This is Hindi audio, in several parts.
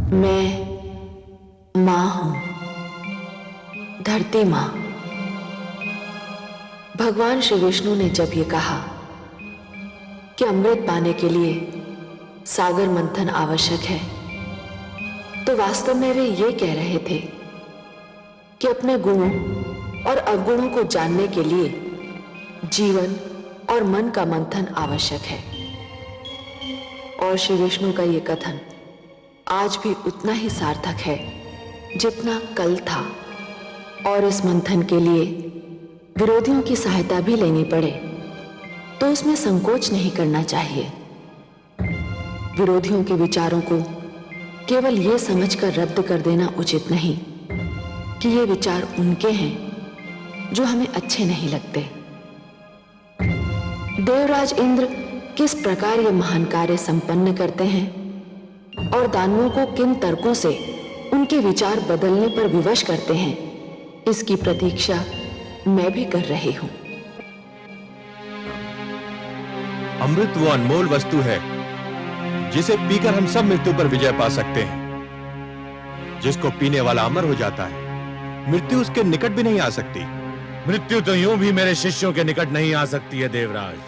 मैं मां हूं, धरती मां। भगवान श्री विष्णु ने जब ये कहा कि अमृत पाने के लिए सागर मंथन आवश्यक है, तो वास्तव में वे ये कह रहे थे कि अपने गुणों और अवगुणों को जानने के लिए जीवन और मन का मंथन आवश्यक है। और श्री विष्णु का ये कथन आज भी उतना ही सार्थक है जितना कल था। और इस मंथन के लिए विरोधियों की सहायता भी लेनी पड़े तो उसमें संकोच नहीं करना चाहिए। विरोधियों के विचारों को केवल ये समझकर रद्द कर देना उचित नहीं कि ये विचार उनके हैं जो हमें अच्छे नहीं लगते। देवराज इंद्र किस प्रकार ये महान कार्य संपन्न करते हैं और दानवों को किन तर्कों से उनके विचार बदलने पर विवश करते हैं, इसकी प्रतीक्षा मैं भी कर रही हूं। अमृत वो अनमोल वस्तु है जिसे पीकर हम सब मृत्यु पर विजय पा सकते हैं। जिसको पीने वाला अमर हो जाता है, मृत्यु उसके निकट भी नहीं आ सकती। मृत्यु तो यूं भी मेरे शिष्यों के निकट नहीं आ सकती है देवराज।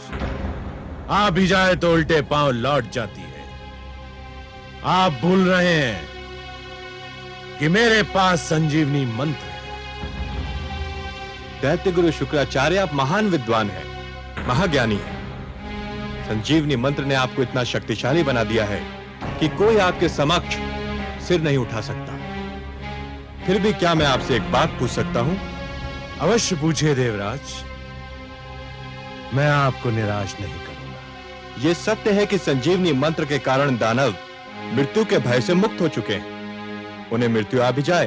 आ भी जाए तो उल्टे पांव लौट जाती है। आप भूल रहे हैं कि मेरे पास संजीवनी मंत्र है। दैत्य गुरु शुक्राचार्य, आप महान विद्वान हैं, महाज्ञानी हैं। संजीवनी मंत्र ने आपको इतना शक्तिशाली बना दिया है कि कोई आपके समक्ष सिर नहीं उठा सकता। फिर भी क्या मैं आपसे एक बात पूछ सकता हूं? अवश्य पूछिए देवराज, मैं आपको निराश नहीं करूंगा। यह सत्य है कि संजीवनी मंत्र के कारण दानव मृत्यु के भय से मुक्त हो चुके हैं। उन्हें मृत्यु आ भी जाए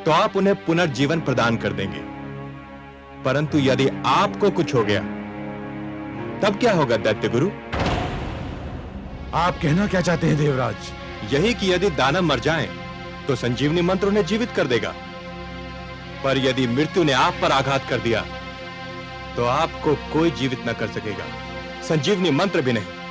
तो आप उन्हें पुनर्जीवन प्रदान कर देंगे। परंतु यदि आपको कुछ हो गया तब क्या होगा दैत्य गुरु? आप कहना क्या चाहते हैं देवराज? यही कि यदि दानव मर जाएं तो संजीवनी मंत्र उन्हें जीवित कर देगा, पर यदि मृत्यु ने आप पर आघात कर दिया तो आपको कोई जीवित न कर सकेगा, संजीवनी मंत्र भी नहीं।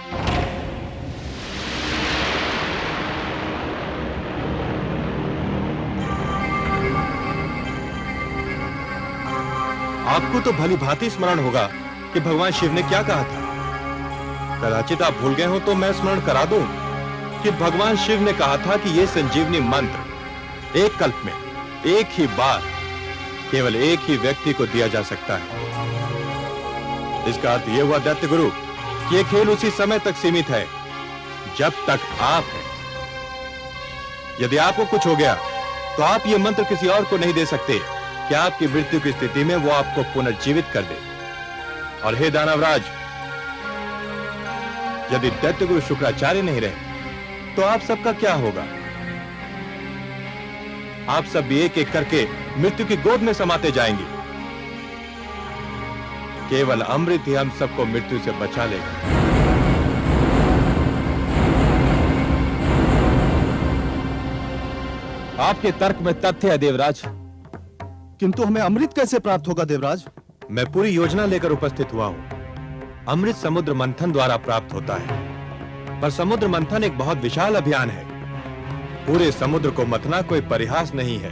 आपको तो भली भांति स्मरण होगा कि भगवान शिव ने क्या कहा था। कदाचित आप भूल गए हो तो मैं स्मरण करा दूं कि भगवान शिव ने कहा था कि यह संजीवनी मंत्र एक कल्प में एक ही बार केवल एक ही व्यक्ति को दिया जा सकता है। इसका अर्थ यह हुआ दैत्य गुरु कि यह खेल उसी समय तक सीमित है जब तक आप हैं। यदि आपको कुछ हो गया तो आप यह मंत्र किसी और को नहीं दे सकते कि आपकी मृत्यु की स्थिति में वो आपको पुनर्जीवित कर दे। और हे दानवराज, यदि दैत्य गुरु शुक्राचार्य नहीं रहे तो आप सबका क्या होगा? आप सब भी एक एक करके मृत्यु की गोद में समाते जाएंगे। केवल अमृत ही हम सबको मृत्यु से बचा लेगा। आपके तर्क में तथ्य है देवराज, किंतु हमें अमृत कैसे प्राप्त होगा देवराज? मैं पूरी योजना लेकर उपस्थित हुआ हूं। अमृत समुद्र मंथन द्वारा प्राप्त होता है, पर समुद्र मंथन एक बहुत विशाल अभियान है। पूरे समुद्र को मथना कोई परिहास नहीं है,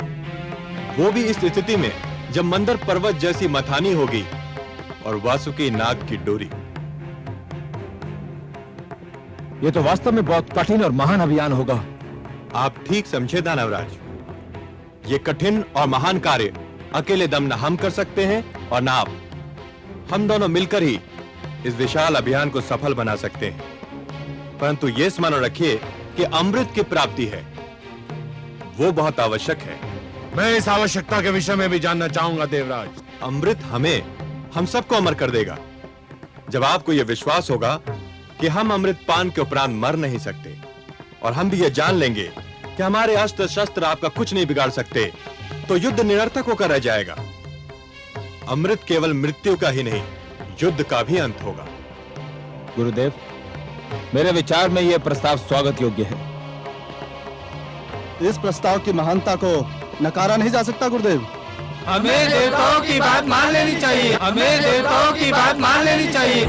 वो भी इस स्थिति में जब मंदर पर्वत जैसी मथानी होगी और वासुकी नाग की डोरी। यह तो वास्तव में बहुत कठिन और महान अभियान होगा। आप ठीक समझे दानवराज, ये कठिन और महान कार्य अकेले दम न हम कर सकते हैं और ना आप। हम दोनों मिलकर ही इस विशाल अभियान को सफल बना सकते हैं। परंतु यह स्मरण रखिए कि अमृत की प्राप्ति है, वो बहुत आवश्यक है। मैं इस आवश्यकता के विषय में भी जानना चाहूंगा देवराज। अमृत हम सबको अमर कर देगा। जब आपको यह विश्वास होगा कि हम अमृत पान के उपरांत मर नहीं सकते और हम भी यह जान लेंगे कि हमारे अस्त्र शस्त्र आपका कुछ नहीं बिगाड़ सकते, तो युद्ध निरर्थक होकर रह जाएगा। अमृत केवल मृत्यु का ही नहीं, युद्ध का भी अंत होगा। गुरुदेव, मेरे विचार में यह प्रस्ताव स्वागत योग्य है। इस प्रस्ताव की महानता को नकारा नहीं जा सकता गुरुदेव। हमें देवताओं की बात मान लेनी चाहिए, हमें देवताओं की बात मान लेनी चाहिए।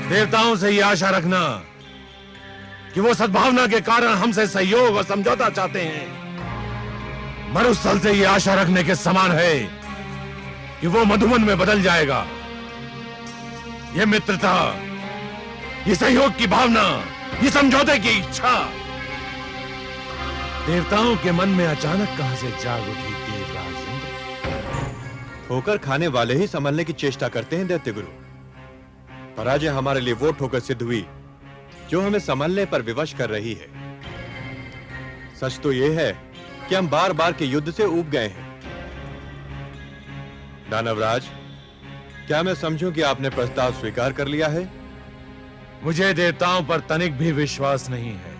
देवताओं से ये आशा रखना कि वो सद्भावना के कारण हमसे सहयोग और समझौता चाहते हैं, मरुस्थल से ये आशा रखने के समान है कि वो मधुवन में बदल जाएगा। ये मित्रता, ये सहयोग की भावना, ये समझौते की इच्छा देवताओं के मन में अचानक कहां से जाग उठी देवराज इंद्र। ठोकर खाने वाले ही संभलने की चेष्टा करते हैं दैत्य गुरु। पराजय हमारे लिए वो ठोकर सिद्ध हुई जो हमें संभलने पर विवश कर रही है। सच तो यह है कि हम बार बार के युद्ध से ऊब गए हैं। दानवराज, क्या मैं समझूं कि आपने प्रस्ताव स्वीकार कर लिया है? मुझे देवताओं पर तनिक भी विश्वास नहीं है,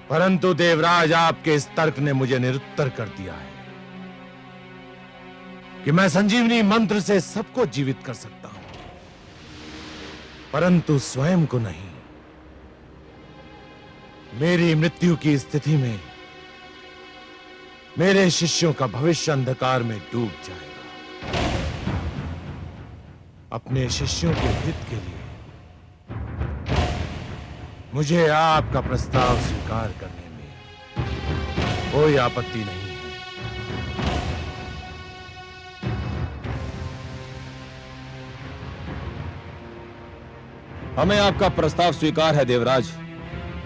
परंतु देवराज आपके इस तर्क ने मुझे निरुत्तर कर दिया है कि मैं संजीवनी मंत्र से सबको जीवित कर सकता हूं, परंतु स्वयं को नहीं। मेरी मृत्यु की स्थिति में मेरे शिष्यों का भविष्य अंधकार में डूब जाएगा। अपने शिष्यों के हित के लिए मुझे आपका प्रस्ताव स्वीकार करने में कोई आपत्ति नहीं है। हमें आपका प्रस्ताव स्वीकार है देवराज।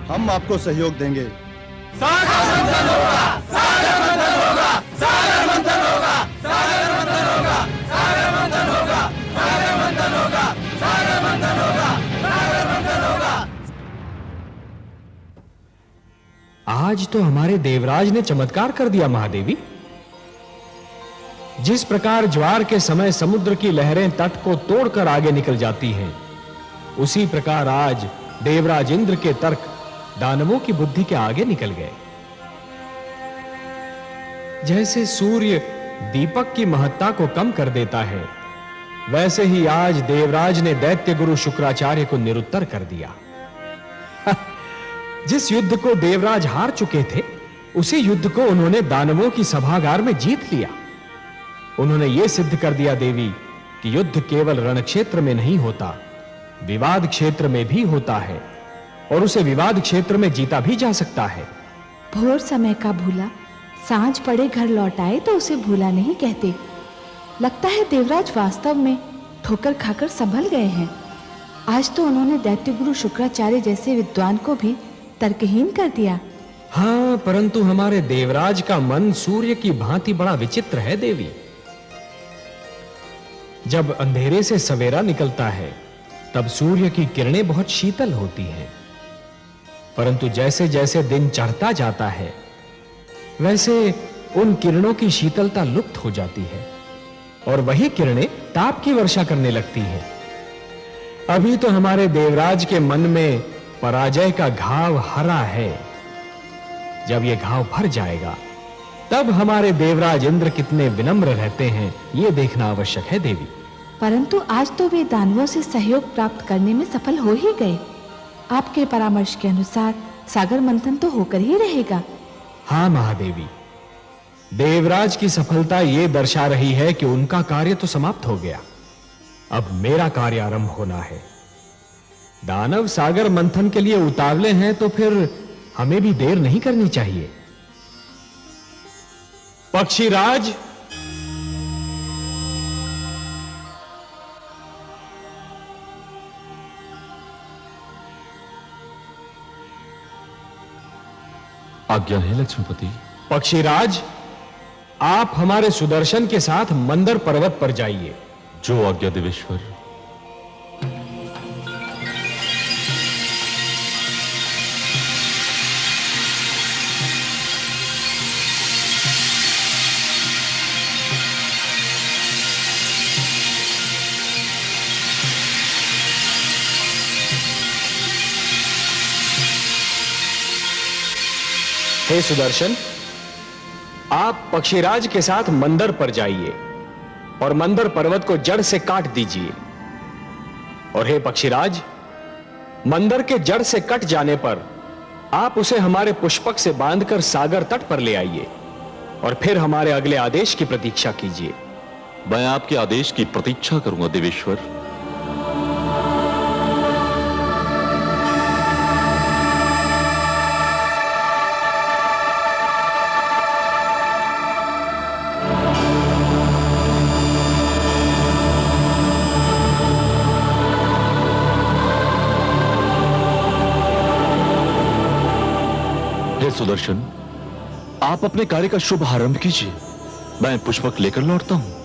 हम आपको सहयोग देंगे। आज तो हमारे देवराज ने चमत्कार कर दिया महादेवी। जिस प्रकार ज्वार के समय समुद्र की लहरें तट को तोड़कर आगे निकल जाती हैं, उसी प्रकार आज देवराज इंद्र के तर्क दानवों की बुद्धि के आगे निकल गए। जैसे सूर्य दीपक की महत्ता को कम कर देता है, वैसे ही आज देवराज ने दैत्य गुरु शुक्राचार्य को निरुत्तर कर दिया। जिस युद्ध को देवराज हार चुके थे, उसी युद्ध को उन्होंने दानवों की सभागार में जीत लिया। उन्होंने यह सिद्ध कर दिया देवी कि युद्ध केवल रणक्षेत्र में नहीं होता, विवाद क्षेत्र में भी होता है, और उसे विवाद क्षेत्र में जीता भी जा सकता है। भोर समय का भूला सांझ पड़े घर लौट आए तो उसे भूला नहीं कहते। लगता है देवराज वास्तव में ठोकर खाकर संभल गए हैं। आज तो उन्होंने दैत्य गुरु शुक्राचार्य जैसे विद्वान को भी तर्कहीन कर दिया। हाँ, परंतु हमारे देवराज का मन सूर्य की भांति बड़ा विचित्र है देवी। जब अंधेरे से सवेरा निकलता है, तब सूर्य की किरणें बहुत शीतल होती हैं, परंतु जैसे जैसे दिन चढ़ता जाता है, वैसे उन किरणों की शीतलता लुप्त हो जाती है और वही किरणें ताप की वर्षा करने लगती हैं। अभी तो हमारे देवराज के मन में पराजय का घाव हरा है। जब यह घाव भर जाएगा, तब हमारे देवराज इंद्र कितने विनम्र रहते हैं, यह देखना आवश्यक है देवी। परंतु आज तो वे दानवों से सहयोग प्राप्त करने में सफल हो ही गए। आपके परामर्श के अनुसार सागर मंथन तो होकर ही रहेगा। हाँ महादेवी, देवराज की सफलता यह दर्शा रही है कि उनका कार्य तो समाप्त हो गया। अब मेरा कार्य आरंभ होना है। दानव सागर मंथन के लिए उतावले हैं, तो फिर हमें भी देर नहीं करनी चाहिए। पक्षीराज, आज्ञा है लक्ष्मीपति। पक्षीराज, आप हमारे सुदर्शन के साथ मंदर पर्वत पर जाइए। जो आज्ञा देवेश्वर। हे सुदर्शन, आप पक्षीराज के साथ मंदर पर जाइए और मंदर पर्वत को जड़ से काट दीजिए। और हे पक्षीराज, मंदर के जड़ से कट जाने पर आप उसे हमारे पुष्पक से बांधकर सागर तट पर ले आइए और फिर हमारे अगले आदेश की प्रतीक्षा कीजिए। मैं आपके आदेश की प्रतीक्षा करूंगा देवेश्वर। सुदर्शन, आप अपने कार्य का शुभ आरंभ कीजिए। मैं पुष्पक लेकर लौटता हूं।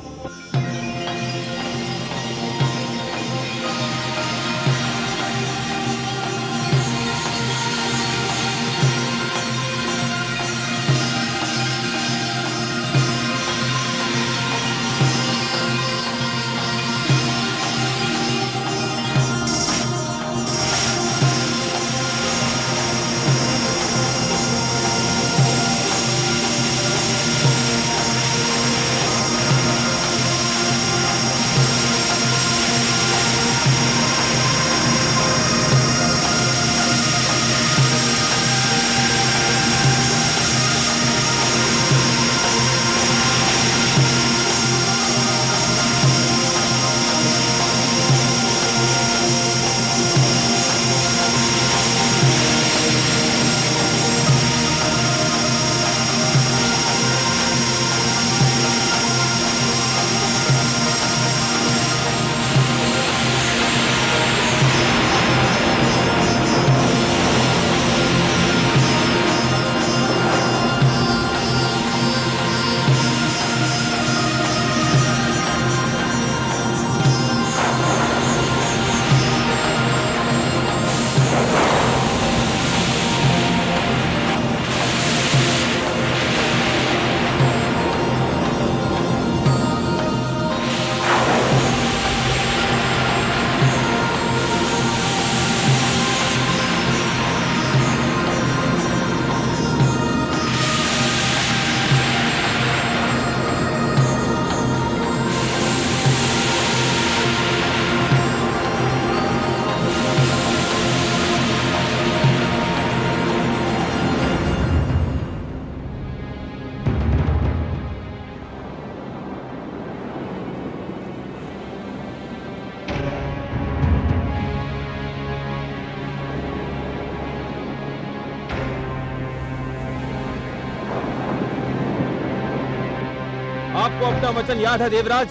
आपको अपना वचन याद है देवराज?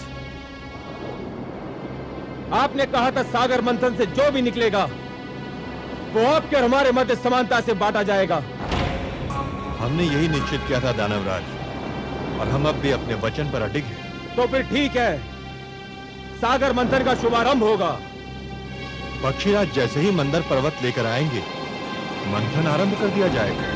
आपने कहा था सागर मंथन से जो भी निकलेगा वो आपके और हमारे मध्य समानता से बांटा जाएगा। हमने यही निश्चित किया था दानवराज, और हम अब भी अपने वचन पर अडिग हैं। तो फिर ठीक है, सागर मंथन का शुभारंभ होगा। पक्षीराज जैसे ही मंदर पर्वत लेकर आएंगे, मंथन आरंभ कर दिया जाएगा।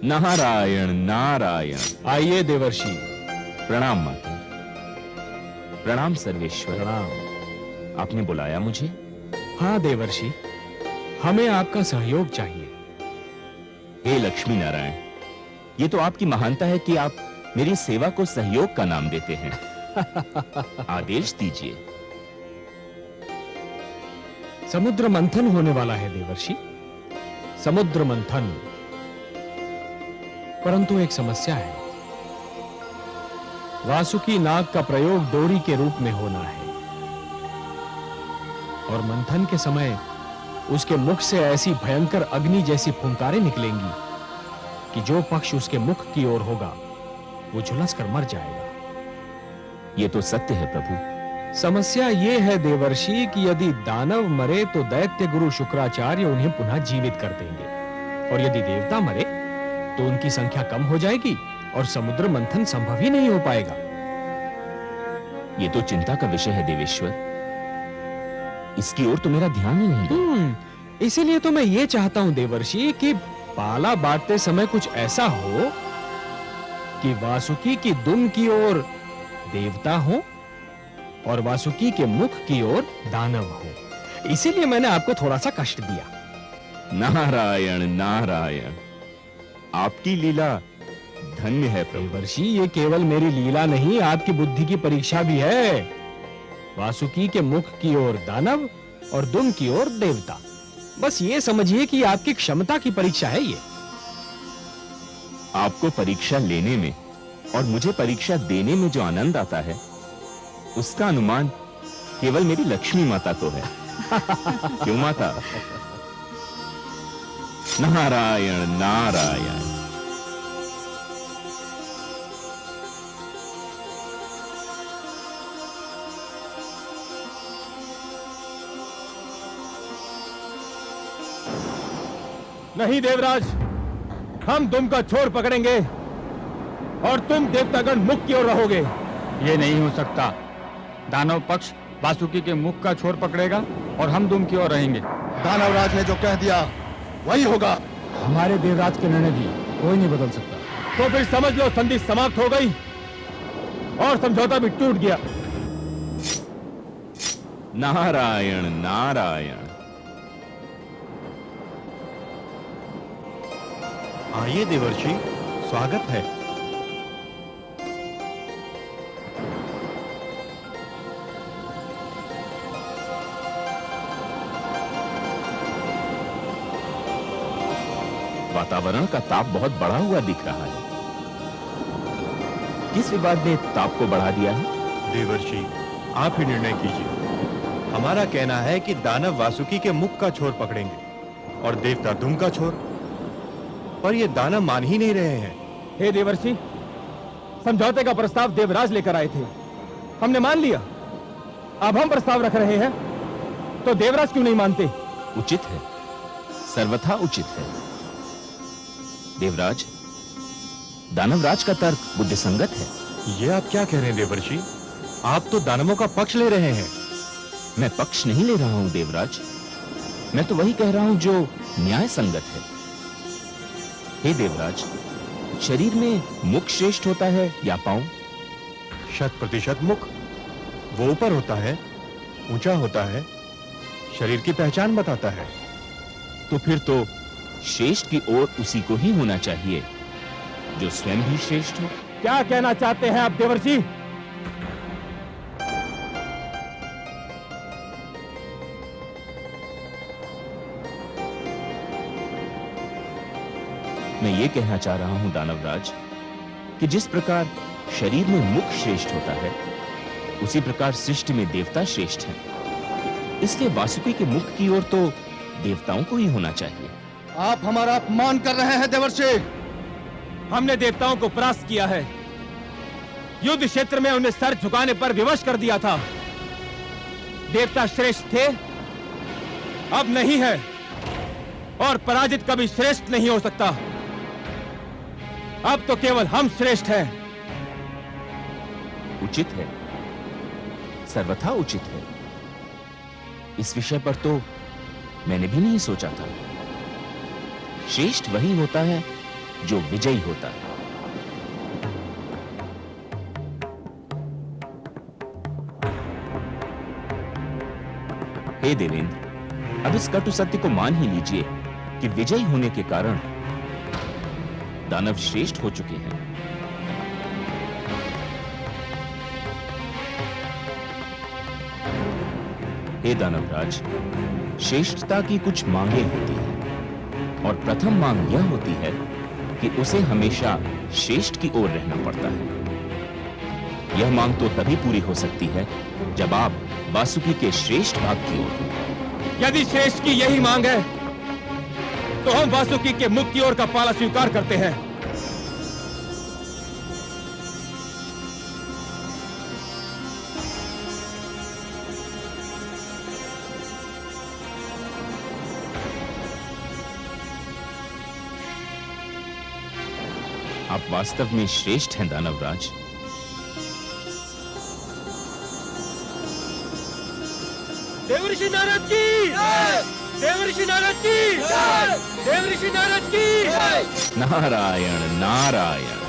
नारायण नारायण। आइए देवर्षि। प्रणाम माता। प्रणाम सर्वेश्वर। प्रणाम। आपने बुलाया मुझे? हाँ देवर्षि, हमें आपका सहयोग चाहिए। हे लक्ष्मी नारायण, ये तो आपकी महानता है कि आप मेरी सेवा को सहयोग का नाम देते हैं। आदेश दीजिए। समुद्र मंथन होने वाला है देवर्षि, समुद्र मंथन। परंतु एक समस्या है। वासुकी नाग का प्रयोग डोरी के रूप में होना है, और मंथन के समय उसके मुख से ऐसी भयंकर अग्नि जैसी फुंकारें निकलेंगी कि जो पक्ष उसके मुख की ओर होगा वो झुलस कर मर जाएगा। ये तो सत्य है प्रभु। समस्या ये है देवर्षि कि यदि दानव मरे तो दैत्य गुरु शुक्राचार्य उन्हें पुनः जीवित कर देंगे, और यदि देवता मरे तो उनकी संख्या कम हो जाएगी और समुद्र मंथन संभव ही नहीं हो पाएगा। ये तो चिंता का विषय है देवेश्वर, इसकी ओर तो मेरा ध्यान ही नहीं गया। इसीलिए तो मैं ये चाहता हूं देवर्षि कि पाला बांटते समय कुछ ऐसा हो कि वासुकी की दुम की ओर देवता हो और वासुकी के मुख की ओर दानव हो। इसीलिए मैंने आपको थोड़ा सा कष्ट दिया। नारायण नारायण, आपकी लीला धन्य है प्रभु। देवर्षि, ये केवल मेरी लीला नहीं, आपकी बुद्धि की परीक्षा भी है। वासुकी के मुख की ओर दानव और दुम की ओर देवता। बस ये समझिए कि आपकी क्षमता की परीक्षा है ये। आपको परीक्षा लेने में और मुझे परीक्षा देने में जो आनंद आता है, उसका अनुमान केवल मेरी लक्ष्मी माता को है। क्यों माता? नारायण नारायण। नहीं देवराज, हम दुम का छोर पकड़ेंगे और तुम देवतागण मुख की ओर रहोगे। ये नहीं हो सकता। दानव पक्ष वासुकी के मुख का छोर पकड़ेगा और हम दुम की ओर रहेंगे। दानवराज ने जो कह दिया वही होगा। हमारे देवराज के निर्णय भी कोई नहीं बदल सकता। तो फिर समझ लो संधि समाप्त हो गई और समझौता भी टूट गया। नारायण नारायण। आइए देवर्षि, स्वागत है। वातावरण का ताप बहुत बढ़ा हुआ दिख रहा है। किस विवाद ने ताप को बढ़ा दिया है? देवर्षि, आप ही निर्णय कीजिए। हमारा कहना है कि दानव वासुकी के मुख का छोर पकड़ेंगे और देवता दुम का छोर, पर ये दानव मान ही नहीं रहे हैं। हे देवर्षि, समझौते का प्रस्ताव देवराज लेकर आए थे, हमने मान लिया। अब हम प्रस्ताव रख रहे हैं तो देवराज क्यों नहीं मानते? उचित है, सर्वथा उचित है। देवराज, दानवराज का तर्क बुद्धिसंगत है। ये आप क्या कह रहे हैं देवर्षि? आप तो दानवों का पक्ष ले रहे हैं। मैं पक्ष नहीं ले रहा हूं देवराज, मैं तो वही कह रहा हूं जो न्याय संगत है। हे देवराज, शरीर में मुख श्रेष्ठ होता है या पांव? 100% मुख। वो ऊपर होता है, ऊंचा होता है, शरीर की पहचान बताता है। तो फिर तो श्रेष्ठ की ओर उसी को ही होना चाहिए जो स्वयं भी श्रेष्ठ हो। क्या कहना चाहते हैं आप देवर्षि? मैं ये कहना चाह रहा हूं दानवराज कि जिस प्रकार शरीर में मुख श्रेष्ठ होता है, उसी प्रकार सृष्टि में देवता श्रेष्ठ हैं। इसलिए वासुकी के मुख की ओर तो देवताओं को ही होना चाहिए। आप हमारा अपमान कर रहे हैं देवर्षि। हमने देवताओं को परास्त किया है, युद्ध क्षेत्र में उन्हें सर झुकाने पर विवश कर दिया था। देवता श्रेष्ठ थे, अब नहीं है, और पराजित कभी श्रेष्ठ नहीं हो सकता। अब तो केवल हम श्रेष्ठ हैं। उचित है, सर्वथा उचित है। इस विषय पर तो मैंने भी नहीं सोचा था। श्रेष्ठ वही होता है जो विजयी होता है। हे देवेंद्र, अब इस कटु सत्य को मान ही लीजिए कि विजयी होने के कारण दानव श्रेष्ठ हो चुके हैं। हे दानवराज, श्रेष्ठता की कुछ मांगे होती हैं, और प्रथम मांग यह होती है कि उसे हमेशा श्रेष्ठ की ओर रहना पड़ता है। यह मांग तो तभी पूरी हो सकती है जब आप वासुकी के श्रेष्ठ भाग की ओर हो। यदि श्रेष्ठ की यही मांग है तो हम वासुकी के मुख की ओर का पाला स्वीकार करते हैं। आप वास्तव में श्रेष्ठ हैं दानवराज। देवर्षि नारद की जय! देवर्षि नारद की जय! देवर्षि नारद की जय! नारायण नारायण।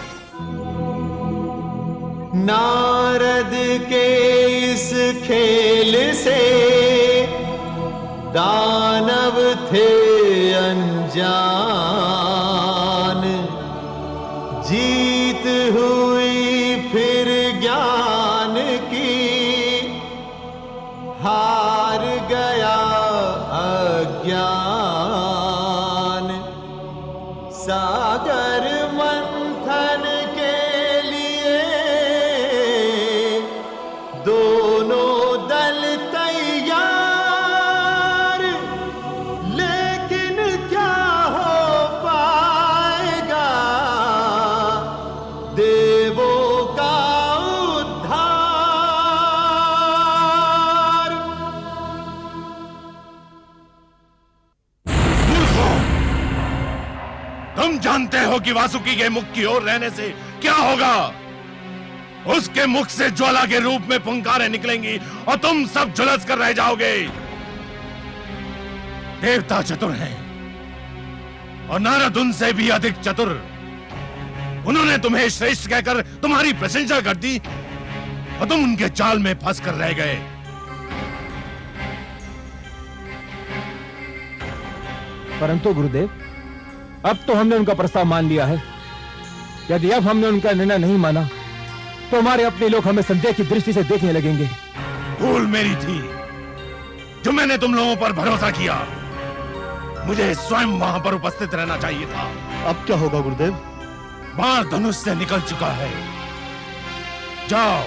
नारद के इस खेल से दानव थे अनजान, जीत तुम जानते हो कि वासुकी के मुख की ओर रहने से क्या होगा? उसके मुख से ज्वाला के रूप में फुंकारें निकलेंगी और तुम सब झुलस कर रह जाओगे। देवता चतुर हैं और नारद उनसे भी अधिक चतुर। उन्होंने तुम्हें श्रेष्ठ कहकर तुम्हारी प्रशंसा कर दी और तुम उनके चाल में फंस कर रह गए। परंतु गुरुदेव, अब तो हमने उनका प्रस्ताव मान लिया है। यदि अब हमने उनका निर्णय नहीं माना तो हमारे अपने लोग हमें संदेह की दृष्टि से देखने लगेंगे। भूल मेरी थी जो मैंने तुम लोगों पर भरोसा किया। मुझे स्वयं वहां पर उपस्थित रहना चाहिए था। अब क्या होगा गुरुदेव? बाण धनुष से निकल चुका है। जाओ,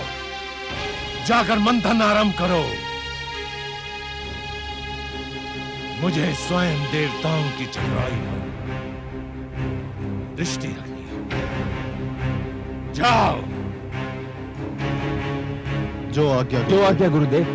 जाकर मंथन आरंभ करो। मुझे स्वयं देवताओं की चतुराई पर दृष्टि रखनी है। जाओ। जो आज्ञा गुरुदेव।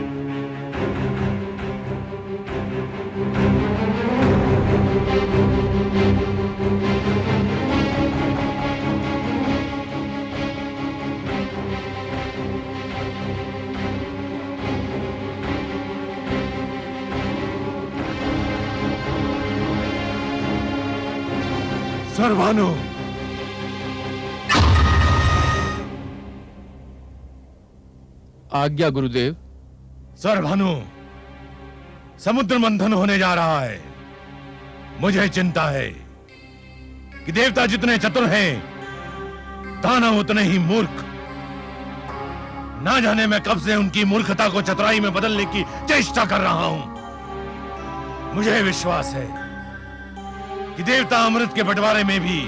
सर्वानु, आज्ञा गुरुदेव। सर्वानु, समुद्र मंथन होने जा रहा है। मुझे चिंता है कि देवता जितने चतुर हैं, दानव उतने ही मूर्ख। ना जाने मैं कब से उनकी मूर्खता को चतुराई में बदलने की चेष्टा कर रहा हूं। मुझे विश्वास है कि देवता अमृत के बंटवारे में भी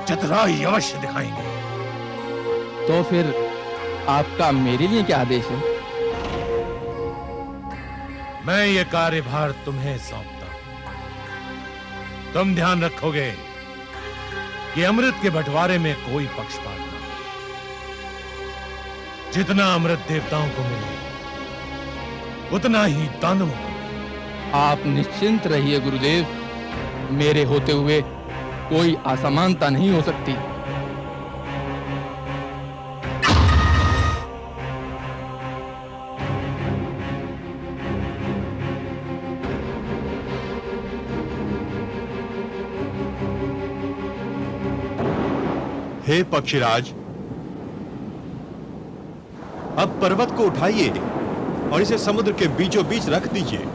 चतुराई अवश्य दिखाएंगे। तो फिर आपका मेरे लिए क्या आदेश है? मैं ये कार्यभार तुम्हें सौंपता हूं। तुम ध्यान रखोगे कि अमृत के बंटवारे में कोई पक्षपात ना हो। जितना अमृत देवताओं को मिले उतना ही दानवों को। आप निश्चिंत रहिए गुरुदेव। मेरे होते हुए कोई असमानता नहीं हो सकती। हे पक्षीराज, अब पर्वत को उठाइए और इसे समुद्र के बीचों बीच रख दीजिए।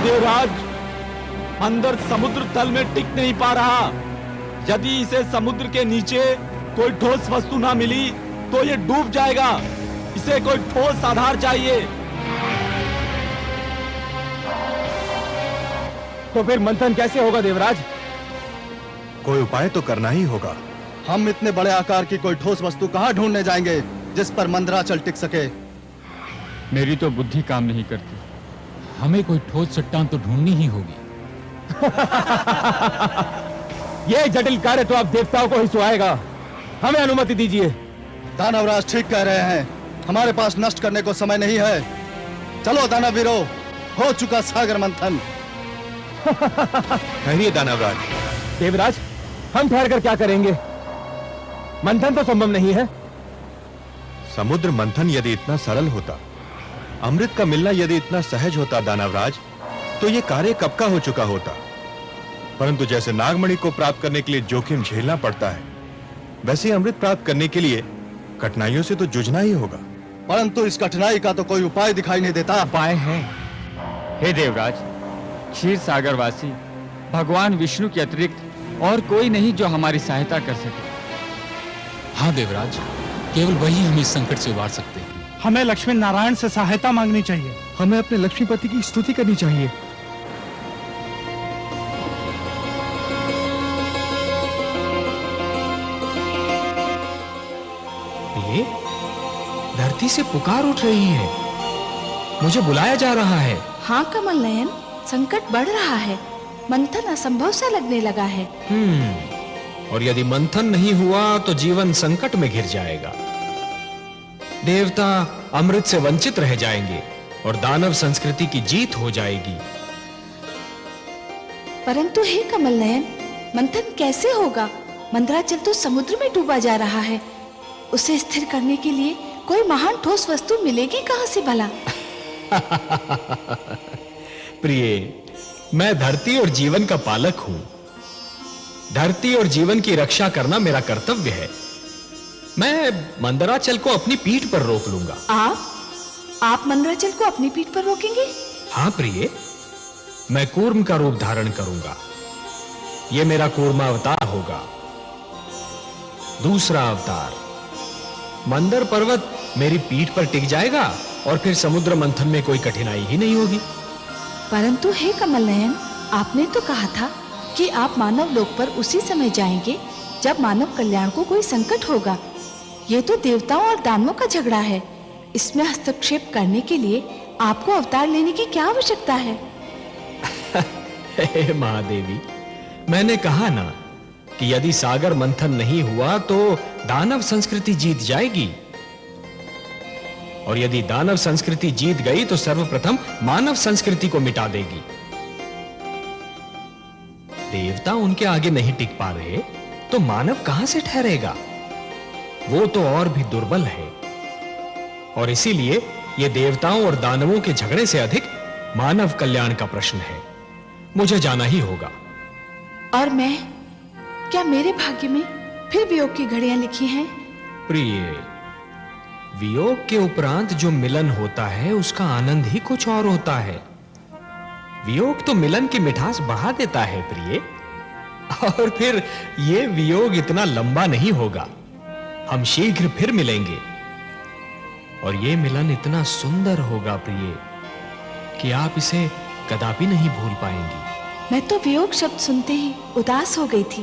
देवराज, अंदर समुद्र तल में टिक नहीं पा रहा। यदि इसे समुद्र के नीचे कोई ठोस वस्तु ना मिली तो ये डूब जाएगा। इसे कोई ठोस आधार चाहिए। तो फिर मंथन कैसे होगा देवराज? कोई उपाय तो करना ही होगा। हम इतने बड़े आकार की कोई ठोस वस्तु कहां ढूंढने जाएंगे? जिस पर मंदराचल टिक सके। मेरी तो बुद्धि काम नहीं करती। हमें कोई ठोस चट्टान तो ढूंढनी ही होगी। यह जटिल कार्य तो आप देवताओं को ही सुहाएगा। हमें अनुमति दीजिए। दानवराज ठीक कह रहे हैं, हमारे पास नष्ट करने को समय नहीं है। चलो दानवीरों, हो चुका सागर मंथन। ठहरिए दानवराज। देवराज, हम ठहर कर क्या करेंगे? मंथन तो संभव नहीं है। समुद्र मंथन यदि इतना सरल होता, अमृत का मिलना यदि इतना सहज होता दानवराज, तो यह कार्य कब का हो चुका होता। परंतु जैसे नागमणि को प्राप्त करने के लिए जोखिम झेलना पड़ता है, वैसे अमृत प्राप्त करने के लिए कठिनाइयों से तो जूझना ही होगा। परंतु इस कठिनाई का तो कोई उपाय दिखाई नहीं देता। उपाय है। हे देवराज, क्षीर सागर वासी भगवान विष्णु के अतिरिक्त और कोई नहीं जो हमारी सहायता कर सके। हाँ देवराज, केवल वही हमें इस संकट से उबार सकते हैं। हमें लक्ष्मी नारायण से सहायता मांगनी चाहिए। हमें अपने लक्ष्मीपति की स्तुति करनी चाहिए। ये धरती से पुकार उठ रही है, मुझे बुलाया जा रहा है। हाँ कमल नयन, संकट बढ़ रहा है, मंथन असंभव सा लगने लगा है। और यदि मंथन नहीं हुआ तो जीवन संकट में घिर जाएगा। देवता अमृत से वंचित रह जाएंगे और दानव संस्कृति की जीत हो जाएगी। परंतु हे कमल नयन, मंथन कैसे होगा? मंदराचल तो समुद्र में डूबा जा रहा है। उसे स्थिर करने के लिए कोई महान ठोस वस्तु मिलेगी कहां से भला? प्रिय, मैं धरती और जीवन का पालक हूं। धरती और जीवन की रक्षा करना मेरा कर्तव्य है। मैं मंदराचल को अपनी पीठ पर रोक लूंगा। आप मंदराचल को अपनी पीठ पर रोकेंगे? हाँ प्रिय, मैं कूर्म का रूप धारण करूंगा। यह मेरा कूर्मा अवतार होगा। दूसरा अवतार, मंदर पर्वत मेरी पीठ पर टिक जाएगा और फिर समुद्र मंथन में कोई कठिनाई ही नहीं होगी। परंतु हे कमल नयन, आपने तो कहा था कि आप मानव लोक पर उसी समय जाएंगे जब मानव कल्याण को कोई संकट होगा। ये तो देवताओं और दानवों का झगड़ा है। इसमें हस्तक्षेप करने के लिए आपको अवतार लेने की क्या आवश्यकता है? हे महादेवी, मैंने कहा ना कि यदि सागर मंथन नहीं हुआ तो दानव संस्कृति जीत जाएगी, और यदि दानव संस्कृति जीत गई तो सर्वप्रथम मानव संस्कृति को मिटा देगी। देवता उनके आगे नहीं टिक पा रहे तो मानव कहां से ठहरेगा? वो तो और भी दुर्बल है। और इसीलिए यह देवताओं और दानवों के झगड़े से अधिक मानव कल्याण का प्रश्न है। मुझे जाना ही होगा। और मैं, क्या मेरे भाग्य में फिर वियोग की घड़ियां लिखी हैं? प्रिय, वियोग के उपरांत जो मिलन होता है उसका आनंद ही कुछ और होता है। वियोग तो मिलन की मिठास बढ़ा देता है प्रिय। और फिर यह वियोग इतना लंबा नहीं होगा। हम शीघ्र फिर मिलेंगे और यह मिलन इतना सुंदर होगा प्रिय कि आप इसे कदापि नहीं भूल पाएंगी। मैं तो वियोग शब्द सुनते ही उदास हो गई थी,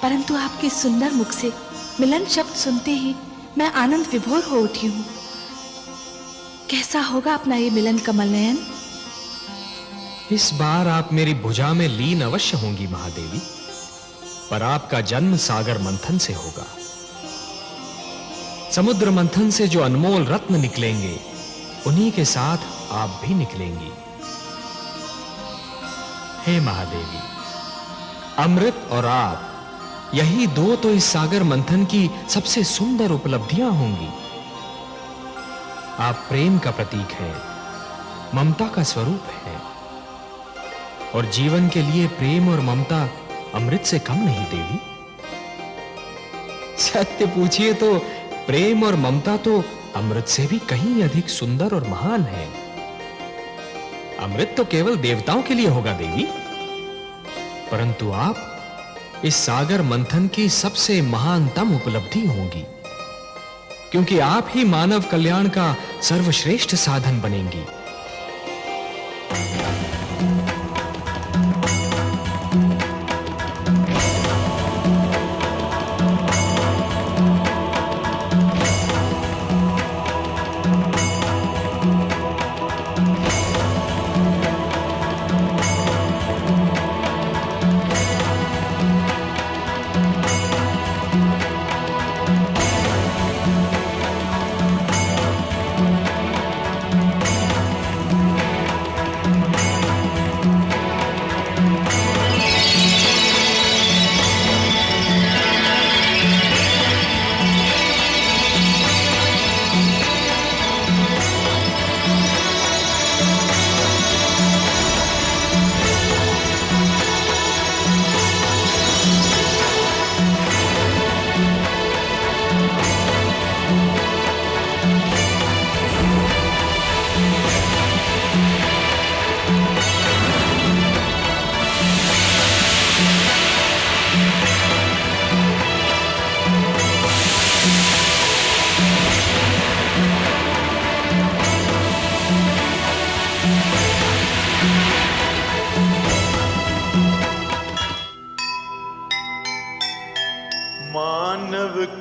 परंतु आपके सुंदर मुख से मिलन शब्द सुनते ही मैं आनंद विभोर हो उठी हूं। कैसा होगा अपना ये मिलन कमल नयन? इस बार आप मेरी भुजा में लीन अवश्य होंगी महादेवी, पर आपका जन्म सागर मंथन से होगा। समुद्र मंथन से जो अनमोल रत्न निकलेंगे, उन्हीं के साथ आप भी निकलेंगी। हे महादेवी, अमृत और आप, यही दो तो इस सागर मंथन की सबसे सुंदर उपलब्धियां होंगी। आप प्रेम का प्रतीक हैं, ममता का स्वरूप है, और जीवन के लिए प्रेम और ममता अमृत से कम नहीं देवी। सत्य पूछिए तो प्रेम और ममता तो अमृत से भी कहीं अधिक सुंदर और महान है। अमृत तो केवल देवताओं के लिए होगा देवी, परंतु आप इस सागर मंथन की सबसे महानतम उपलब्धि होंगी, क्योंकि आप ही मानव कल्याण का सर्वश्रेष्ठ साधन बनेंगी।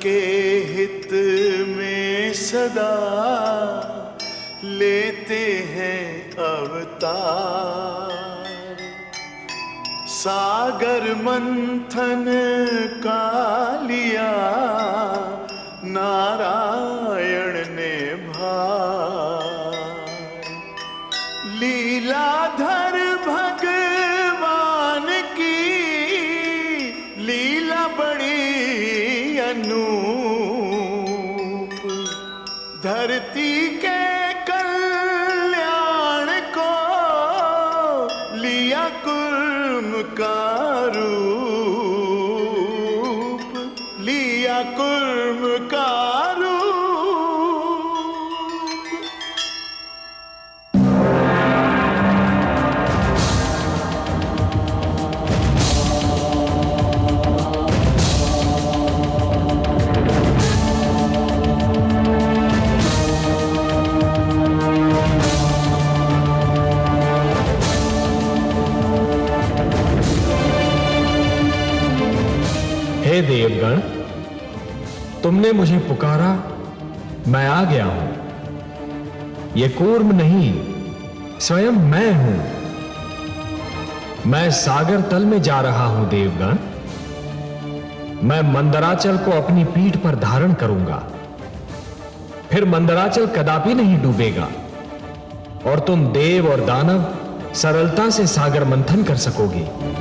के हित में सदा लेते हैं अवतार। सागर मंथन का लिया नारायण ने भार। लीलाधर भगवान की लीला बड़ी अनूप। धरती के कल्याण को लिया कुर्म का रूप। लिया कुर्म का रूप। हे देवगण, तुमने मुझे पुकारा, मैं आ गया हूं। यह कूर्म नहीं, स्वयं मैं हूं। मैं सागर तल में जा रहा हूं देवगण। मैं मंदराचल को अपनी पीठ पर धारण करूंगा। फिर मंदराचल कदापि नहीं डूबेगा और तुम देव और दानव सरलता से सागर मंथन कर सकोगे।